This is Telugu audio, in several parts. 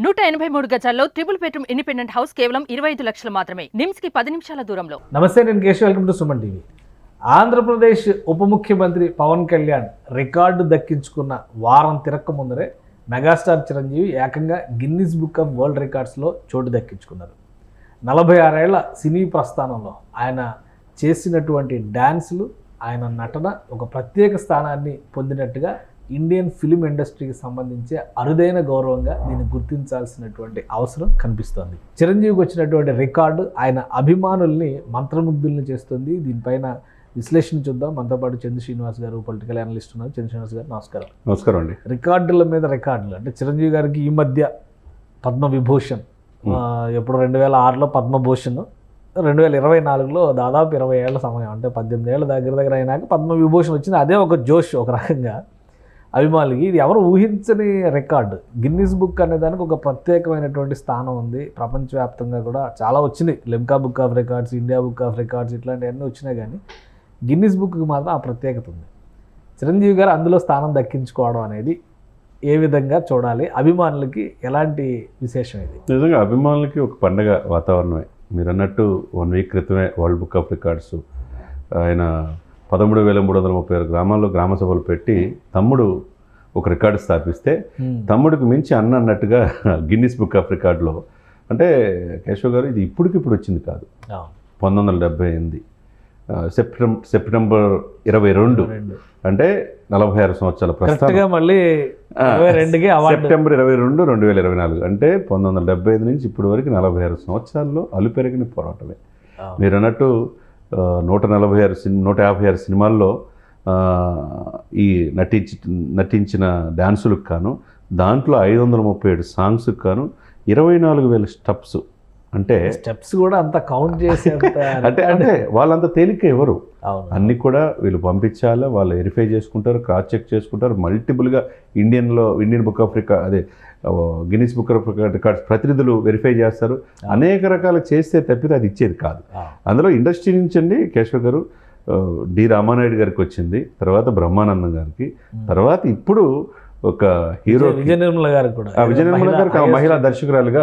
183 గజాల్లో ట్రిపుల్ బెడ్రూమ్ ఇండిపెండెంట్ హౌస్ కేవలం 25 లక్షలు మాత్రమే. నిమ్స్ కి 10 నిమిషాల దూరంలో. నమస్తే, నేను Keshav. Welcome to Suman TV. Andhra Pradesh ఉప ముఖ్యమంత్రి పవన్ కళ్యాణ్ రికార్డు దక్కించుకున్న వారం తిరక్క ముందరే మెగాస్టార్ చిరంజీవి ఏకంగా గిన్నిస్ బుక్ ఆఫ్ వరల్డ్ రికార్డ్స్లో చోటు దక్కించుకున్నారు. 46 ఏళ్ల సినీ ప్రస్థానంలో ఆయన చేసినటువంటి డ్యాన్సులు, ఆయన నటన ఒక ప్రత్యేక స్థానాన్ని పొందినట్టుగా ఇండియన్ ఫిలిం ఇండస్ట్రీకి సంబంధించి అరుదైన గౌరవంగా దీన్ని గుర్తించాల్సినటువంటి అవసరం కనిపిస్తోంది. చిరంజీవికి వచ్చినటువంటి రికార్డు ఆయన అభిమానుల్ని మంత్రముగ్ధుల్ని చేస్తుంది. దీనిపైన విశ్లేషణ చూద్దాం. మనతో పాటు చంద్ర శ్రీనివాస్ గారు, పొలిటికల్ అనలిస్ట్ ఉన్నారు. చంద్ర శ్రీనివాస్ గారు, నమస్కారం. నమస్కారం అండి. రికార్డుల మీద రికార్డులు అంటే చిరంజీవి గారికి ఈ మధ్య పద్మవిభూషణ్, ఎప్పుడు 2006లో పద్మభూషణ్, 2024లో దాదాపు 20 ఏళ్ల సమయం, అంటే 18 ఏళ్ళ దగ్గర అయినాక పద్మవిభూషణ్ వచ్చింది. అదే ఒక జోష్ ఒక రకంగా అభిమానులకి. ఇది ఎవరు ఊహించని రికార్డు. గిన్నిస్ బుక్ అనే దానికి ఒక ప్రత్యేకమైనటువంటి స్థానం ఉంది. ప్రపంచవ్యాప్తంగా కూడా చాలా వచ్చినాయి. Limca book of records, India book of records, ఇట్లాంటివన్నీ వచ్చినాయి. కానీ గిన్నిస్ బుక్కి మాత్రం ఆ ప్రత్యేకత ఉంది. చిరంజీవి గారు అందులో స్థానం దక్కించుకోవడం అనేది ఏ విధంగా చూడాలి? అభిమానులకి ఎలాంటి విశేషం ఇది? నిజంగా అభిమానులకి ఒక పండగ వాతావరణమే. మీరు అన్నట్టు 1 వీక్ క్రితమే వరల్డ్ బుక్ ఆఫ్ రికార్డ్స్ ఆయన 13,336 గ్రామాల్లో గ్రామ సభలు పెట్టి తమ్ముడు ఒక రికార్డు స్థాపిస్తే తమ్ముడికి మించి అన్నట్టుగా గిన్నిస్ బుక్ ఆఫ్ రికార్డులో, అంటే కేశవ్ గారు ఇది ఇప్పటికిప్పుడు వచ్చింది కాదు. 1978 సెప్టెంబర్ 22, అంటే 46 సంవత్సరాల ప్రస్తుతం. మళ్ళీ సెప్టెంబర్ 22, 2024, అంటే 1975 నుంచి ఇప్పటి వరకు 46 సంవత్సరాల్లో అలుపెరగిన పోరాటమే. మీరు అన్నట్టు 156 సినిమాల్లో ఈ నటించిన డ్యాన్సులకు కాను, దాంట్లో 537 సాంగ్స్కి కాను 24,000 స్టెప్స్. అంటే స్టెప్స్ కూడా అంత కౌంట్ చేసి అంటే వాళ్ళంత తేలిక ఎవరు, అన్నీ కూడా వీళ్ళు పంపించాలా, వాళ్ళు వెరిఫై చేసుకుంటారు, క్రాస్ చెక్ చేసుకుంటారు. మల్టిపుల్గా ఇండియన్ బుక్ ఆఫ్ రికార్డ్, అదే గిన్నిస్ బుక్ ఆఫ్ రికార్డ్స్ ప్రతినిధులు వెరిఫై చేస్తారు. అనేక రకాలు చేస్తే తప్పితే అది ఇచ్చేది కాదు. అందులో ఇండస్ట్రీ నుంచి అండి కేశవ్ గారు, డి రామానాయుడు గారికి వచ్చింది, తర్వాత బ్రహ్మానందం గారికి, తర్వాత ఇప్పుడు ఒక హీరో విజయ నిర్మల గారికి కూడా, విజయ నిర్మల గారికి మహిళా దర్శకురాలుగా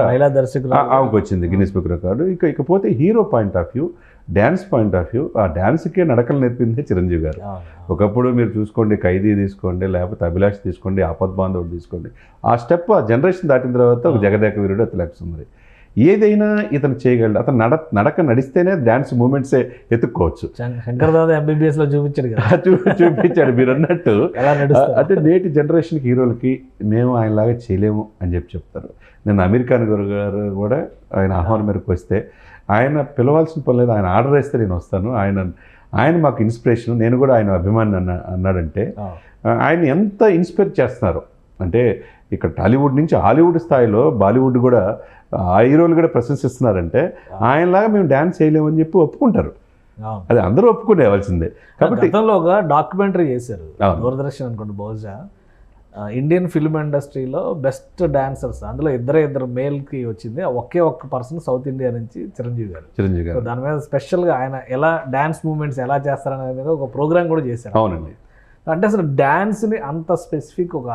ఆమెకు వచ్చింది గిన్నిస్ బుక్ రికార్డు. ఇకపోతే hero point of view, dance point of view, ఆ డ్యాన్స్కే నడకలు నేర్పిందే చిరంజీవి గారు. ఒకప్పుడు మీరు చూసుకోండి, ఖైదీ తీసుకోండి, లేకపోతే అభిలాష్ తీసుకోండి, ఆపద్ బాంధవుడు తీసుకోండి, ఆ స్టెప్ ఆ జనరేషన్ దాటిన తర్వాత ఒక జగదేక వీరుడు, అతిలక్ సుందరి, ఏదైనా ఇతను చేయగలడు. అతను నడక నడిస్తేనే డ్యాన్స్ మూమెంట్సే ఎత్తుక్కోవచ్చు. శంకర్దాదా MBBS లో చూపించాడు కదా, చూపించాడు మీరు అన్నట్టు. అంటే నేటి జనరేషన్కి హీరోలకి మేము ఆయనలాగా చేయలేము అని చెప్తారు. నేను అమీర్ ఖాన్ గారు కూడా ఆయన ఆహ్వానం మేరకు వస్తే ఆయన పిలవాల్సిన పని లేదు, ఆయన ఆర్డర్ వేస్తే నేను వస్తాను, ఆయన మాకు ఇన్స్పిరేషన్, నేను కూడా ఆయన అభిమాని అన్నాడంటే ఆయన ఎంత ఇన్స్పైర్ చేస్తున్నారు. అంటే ఇక్కడ టాలీవుడ్ నుంచి హాలీవుడ్ స్థాయిలో బాలీవుడ్ కూడా ఆ హీరోలు కూడా ప్రశంసిస్తున్నారంటే ఆయనలాగా మేము డ్యాన్స్ చేయలేమని చెప్పి ఒప్పుకుంటారు. అది అందరూ ఒప్పుకునేవలసిందే. కాబట్టి గతంలో ఒక డాక్యుమెంటరీ చేశారు దూరదర్శన్ అనుకోండి, బహుశా ఇండియన్ ఫిల్మ్ ఇండస్ట్రీలో బెస్ట్ డాన్సర్స్, అందులో ఇద్దరు మేల్కి వచ్చింది. ఒకే ఒక్క పర్సన్ సౌత్ ఇండియా నుంచి చిరంజీవి గారు. దాని మీద స్పెషల్గా ఆయన ఎలా డ్యాన్స్ మూమెంట్స్ ఎలా చేస్తారనే మీద ఒక ప్రోగ్రామ్ కూడా చేశారు. అవునండి. అంటే అసలు డ్యాన్స్ని అంత స్పెసిఫిక్ ఒక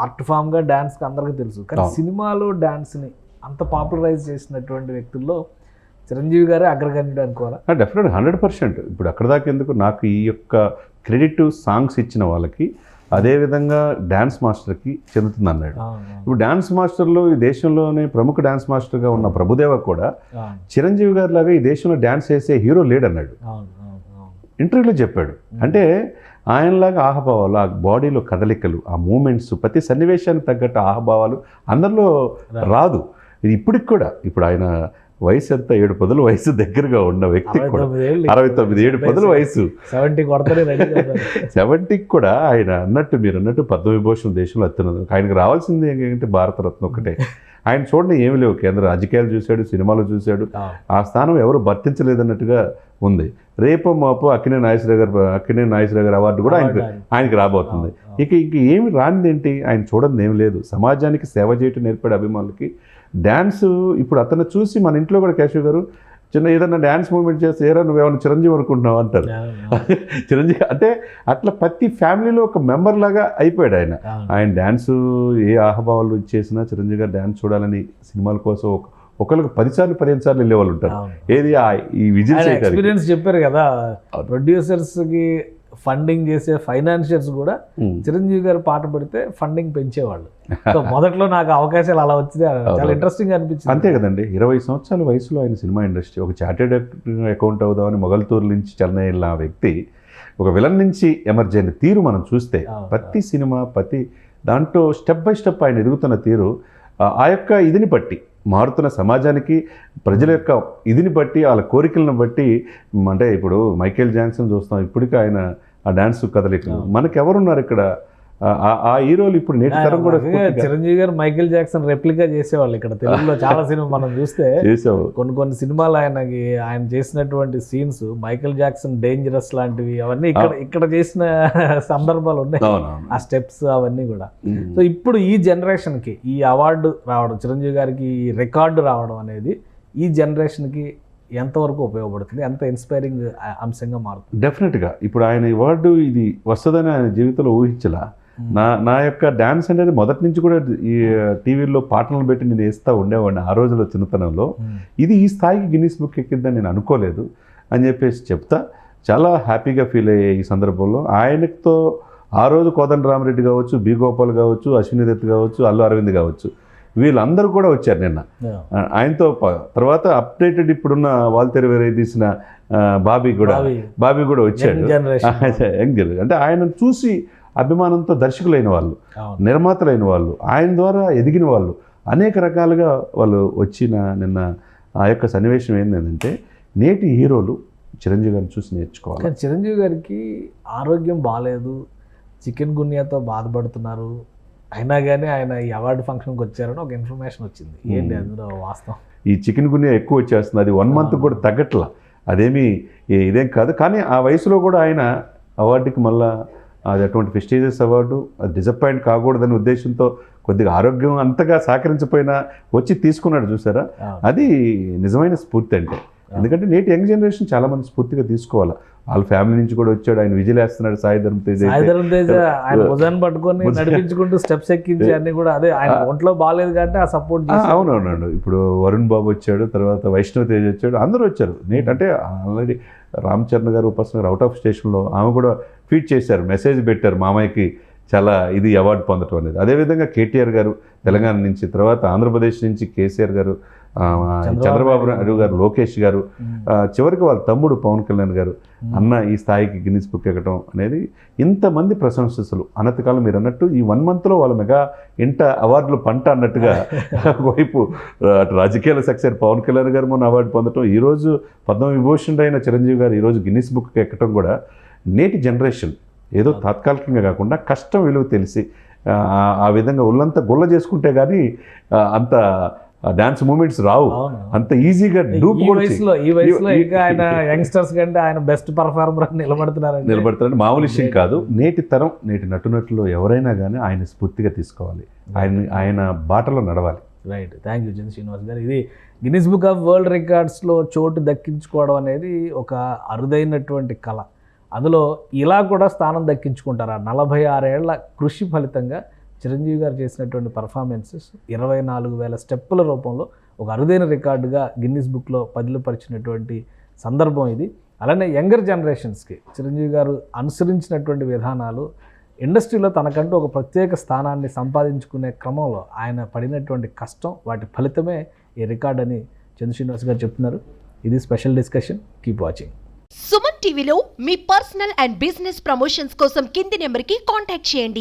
ఆర్ట్ ఫామ్గా డ్యాన్స్కి అందరికీ తెలుసు, కానీ సినిమాలో డ్యాన్స్ని అంత పాపులరైజ్ చేసినటువంటి వ్యక్తుల్లో చిరంజీవి గారే అగ్రగణ్యుడు అనుకోవాలా? డెఫినెట్గా 100%. ఇప్పుడు అక్కడ దాకా ఎందుకు, నాకు ఈ యొక్క క్రెడిట్ సాంగ్స్ ఇచ్చిన వాళ్ళకి అదేవిధంగా డ్యాన్స్ మాస్టర్కి చెందుతుంది అన్నాడు. ఇప్పుడు డ్యాన్స్ మాస్టర్లో ఈ దేశంలోనే ప్రముఖ డ్యాన్స్ మాస్టర్గా ఉన్న ప్రభుదేవ కూడా చిరంజీవి గారి లాగా ఈ దేశంలో డ్యాన్స్ చేసే హీరో లేడన్నాడు, ఇంటర్వ్యూలో చెప్పాడు. అంటే ఆయనలాగా ఆహభావాలు, ఆ బాడీలో కదలికలు, ఆ మూమెంట్స్, ప్రతి సన్నివేశానికి తగ్గట్టు ఆహభావాలు అందరిలో రాదు. ఇది ఇప్పటికి కూడా, ఇప్పుడు ఆయన వయసు ఎంత, 7 పదుల వయసు దగ్గరగా ఉన్న వ్యక్తికి కూడా 69, 7 పదుల వయసు, 70కి కూడా ఆయన అన్నట్టు, మీరు అన్నట్టు పద్మవిభూషణ్ దేశంలో అత్యున్నది. ఆయనకు రావాల్సింది ఏంటంటే భారతరత్న ఒకటే. ఆయన చూడండి ఏమి లేవు, కేంద్ర రాజకీయాలు చూశాడు, సినిమాలు చూశాడు, ఆ స్థానం ఎవరు భర్తించలేదన్నట్టుగా ఉంది. రేపు మాపు అక్కినేని నాగేశ్వరరావు గారు అవార్డు కూడా ఆయనకి రాబోతుంది. ఇక ఏమి రానిది ఏంటి, ఆయన చూడండి ఏమి లేదు. సమాజానికి సేవ చేయటం నేర్పాడు అభిమానులకి. డ్యాన్స్ ఇప్పుడు అతను చూసి మన ఇంట్లో కూడా కేశవ్ గారు చిన్న ఏదైనా డ్యాన్స్ మూమెంట్ చేస్తే ఏరా నువ్వేమైనా చిరంజీవి అనుకుంటున్నావు అంటారు. చిరంజీవి అంటే అట్లా ప్రతి ఫ్యామిలీలో ఒక మెంబర్ లాగా అయిపోయాడు ఆయన. ఆయన డ్యాన్సు ఏ ఆహభావాలు చేసినా చిరంజీవి గారు డ్యాన్స్ చూడాలని సినిమాల కోసం ఒకరికి 10 సార్లు 15 సార్లు వెళ్ళేవాళ్ళు ఉంటారు. ఏది ఈ విజయ్ ఎక్స్పీరియన్స్ చెప్పారు కదా, ప్రొడ్యూసర్స్కి ఫండింగ్ చేసే ఫైనాన్షియర్స్ కూడా చిరంజీవి గారు పాట పెడితే ఫండింగ్ పెంచేవాళ్ళు. సో మొదట్లో నాకు అవకాశాలు అలా వచ్చింది, చాలా ఇంట్రెస్టింగ్ అనిపించింది. అంతే కదండి, 20 సంవత్సరాల వయసులో ఆయన సినిమా ఇండస్ట్రీ ఒక చార్టెడ్ అకౌంట్ అవుదామని మొగల్తూరు నుంచి చెన్నై వెళ్ళిన వ్యక్తి ఒక విలన్ నుంచి ఎమర్జ్ అయిన తీరు మనం చూస్తే ప్రతి సినిమా ప్రతి దాంట్లో స్టెప్ బై స్టెప్ ఆయన ఎదుగుతున్న తీరు ఆ యొక్క ఇదిని బట్టి, మారుతున్న సమాజానికి ప్రజల యొక్క ఇదిని బట్టి, వాళ్ళ కోరికలను బట్టి, అంటే ఇప్పుడు మైకేల్ జాక్సన్ చూస్తాం, ఇప్పటికీ ఆయన ఆ డాన్స్ కదలికలు మనకెవరున్నారు ఇక్కడ ఆ హీరోలు ఇప్పుడు నేటి తరం కూడా. చిరంజీవి గారు మైకేల్ జాక్సన్ రెప్లికా చేసేవాళ్ళు ఇక్కడ తెలుగులో చాలా సినిమా మనం చూస్తే కొన్ని సినిమాలు ఆయన చేసినటువంటి సీన్స్ మైకేల్ జాక్సన్ డేంజరస్ లాంటివి అవన్నీ ఇక్కడ చేసిన సందర్భాలు ఉన్నాయి, ఆ స్టెప్స్ అవన్నీ కూడా. సో ఇప్పుడు ఈ జనరేషన్కి ఈ అవార్డు రావడం, చిరంజీవి గారికి ఈ రికార్డు రావడం అనేది ఈ జనరేషన్కి ఎంతవరకు ఉపయోగపడుతుంది, ఎంత ఇన్స్పైరింగ్ అంశంగా మారుతుంది? డెఫినెట్గా ఇప్పుడు ఆయన అవార్డు ఇది వస్తుందని ఆయన జీవితంలో ఊహించలా. నా యొక్క డ్యాన్స్ అనేది మొదటి నుంచి కూడా ఈ టీవీలో పాటలు పెట్టి నేను వేస్తూ ఉండేవాడిని ఆ రోజుల్లో చిన్నతనంలో. ఇది ఈ స్థాయికి గిన్నిస్ బుక్ ఎక్కిందని నేను అనుకోలేదు అని చెప్పేసి చెప్తా. చాలా హ్యాపీగా ఫీల్ అయ్యే ఈ సందర్భంలో ఆయనతో ఆ రోజు కోదండరామరెడ్డి కావచ్చు, బి గోపాల్ కావచ్చు, అశ్విని దత్ కావచ్చు, అల్లు అరవింద్ కావచ్చు, వీళ్ళందరూ కూడా వచ్చారు నిన్న ఆయనతో. తర్వాత అప్డేటెడ్ ఇప్పుడున్న వాల్తేరు వేరే తీసిన బాబీ కూడా వచ్చాడు. యంగ్ అంటే ఆయన చూసి అభిమానంతో దర్శకులైన వాళ్ళు, నిర్మాతలైన వాళ్ళు, ఆయన ద్వారా ఎదిగిన వాళ్ళు, అనేక రకాలుగా వాళ్ళు వచ్చిన నిన్న ఆ యొక్క సన్నివేశం ఏంటంటే నేటి హీరోలు చిరంజీవి గారిని చూసి నేర్చుకోవాలి. కానీ చిరంజీవి గారికి ఆరోగ్యం బాగాలేదు, చికెన్ గున్యాతో బాధపడుతున్నారు, అయినా కానీ ఆయన ఈ అవార్డు ఫంక్షన్కి వచ్చారని ఒక ఇన్ఫర్మేషన్ వచ్చింది. ఏంటి అందులో వాస్తవం? ఈ చికెన్ గున్యా ఎక్కువ వచ్చేస్తుంది, అది 1 month కూడా తగ్గట్లా, అదేమి ఇదేం కాదు. కానీ ఆ వయసులో కూడా ఆయన అవార్డుకి మళ్ళా అది అటువంటి ప్రెస్టీజియస్ అవార్డు, అది డిసప్పాయింట్ కాకూడదనే ఉద్దేశంతో కొద్దిగా ఆరోగ్యం అంతగా సహకరించకపోయినా వచ్చి తీసుకున్నాడు చూసారా, అది నిజమైన స్ఫూర్తి అంటే. ఎందుకంటే నేటి యంగ్ జనరేషన్ చాలా మంది స్ఫూర్తిగా తీసుకోవాలి. వాళ్ళ ఫ్యామిలీ నుంచి కూడా వచ్చాడు, ఆయన విజిలేస్తున్నాడు. సాయి ధరమ్ తేజ్ ఆయన భుజాన్ని పట్టుకొని నడిపించుకుంటూ స్టెప్స్ ఎక్కించి అన్ని కూడా అదే ఆయన ఒంట్లో బాగాలేదు కాబట్టి ఆ సపోర్ట్. అవునవునండి, ఇప్పుడు వరుణ్ బాబు వచ్చాడు, తర్వాత వైష్ణవ్ తేజ్ వచ్చాడు, అందరూ వచ్చారు. అంటే ఆల్రెడీ రామ్ చరణ్ గారు ఉపాసన గారు అవుట్ ఆఫ్ స్టేషన్లో ఆమె కూడా ట్వీట్ చేశారు, మెసేజ్ పెట్టారు, మామయ్యకి చాలా ఇది అవార్డు పొందడం అనేది. అదేవిధంగా కేటీఆర్ గారు తెలంగాణ నుంచి, తర్వాత ఆంధ్రప్రదేశ్ నుంచి కేసీఆర్ గారు, చంద్రబాబు నాయుడు గారు, లోకేష్ గారు, చివరికి వాళ్ళ తమ్ముడు పవన్ కళ్యాణ్ గారు అన్న ఈ స్థాయికి గిన్నిస్ బుక్ ఎక్కడం అనేది ఇంతమంది ప్రశంసలు. అనతికాలం మీరు అన్నట్టు ఈ 1 monthలో వాళ్ళ మెగా ఇంట అవార్డులు పంట అన్నట్టుగా ఒకవైపు అటు రాజకీయాల సక్సెస్ పవన్ కళ్యాణ్ గారు మొన్న అవార్డు పొందడం, ఈరోజు పద్మవిభూషణుడు అయిన చిరంజీవి గారు ఈరోజు గిన్నిస్ బుక్ ఎక్కడం కూడా నేటి జనరేషన్ ఏదో తాత్కాలికంగా కాకుండా కష్టం విలువ తెలిసి ఆ విధంగా ఒళ్ళంతా గుల్ల చేసుకుంటే కానీ అంత డాన్స్ మూమెంట్స్ రావు అంత ఈజీగా. ఈ వయసులో ఇంకా ఆయన యంగ్స్టర్స్ కంటే ఆయన బెస్ట్ పర్ఫార్మర్ నిలబడతారని మామూలు విషయం కాదు. నేటి తరం నేటి నటునటులు ఎవరైనా కానీ ఆయన స్ఫూర్తిగా తీసుకోవాలి, ఆయన బాటలో నడవాలి. రైట్, థ్యాంక్ యూ చంద్ర శ్రీనివాస్ గారు. ఇది గిన్నిస్ బుక్ ఆఫ్ వరల్డ్ రికార్డ్స్లో చోటు దక్కించుకోవడం అనేది ఒక అరుదైనటువంటి కళ. అందులో ఇలా కూడా స్థానం దక్కించుకుంటారు. 46 ఏళ్ల కృషి ఫలితంగా చిరంజీవి గారు చేసినటువంటి పర్ఫార్మెన్సెస్ 24,000 స్టెప్పుల రూపంలో ఒక అరుదైన రికార్డుగా గిన్నిస్ బుక్లో పదిలపరిచినటువంటి సందర్భం ఇది. అలానే యంగర్ జనరేషన్స్కి చిరంజీవి గారు అనుసరించినటువంటి విధానాలు ఇండస్ట్రీలో తనకంటూ ఒక ప్రత్యేక స్థానాన్ని సంపాదించుకునే క్రమంలో ఆయన పడినటువంటి కష్టం, వాటి ఫలితమే ఈ రికార్డ్ అని చంద్ర శ్రీనివాస్ గారు చెప్తున్నారు. ఇది special discussion. Keep watching. Suman టీవీలో మీ పర్సనల్ అండ్ బిజినెస్ ప్రమోషన్స్ కోసం కింది నెంబర్కి కాంటాక్ట్ చేయండి.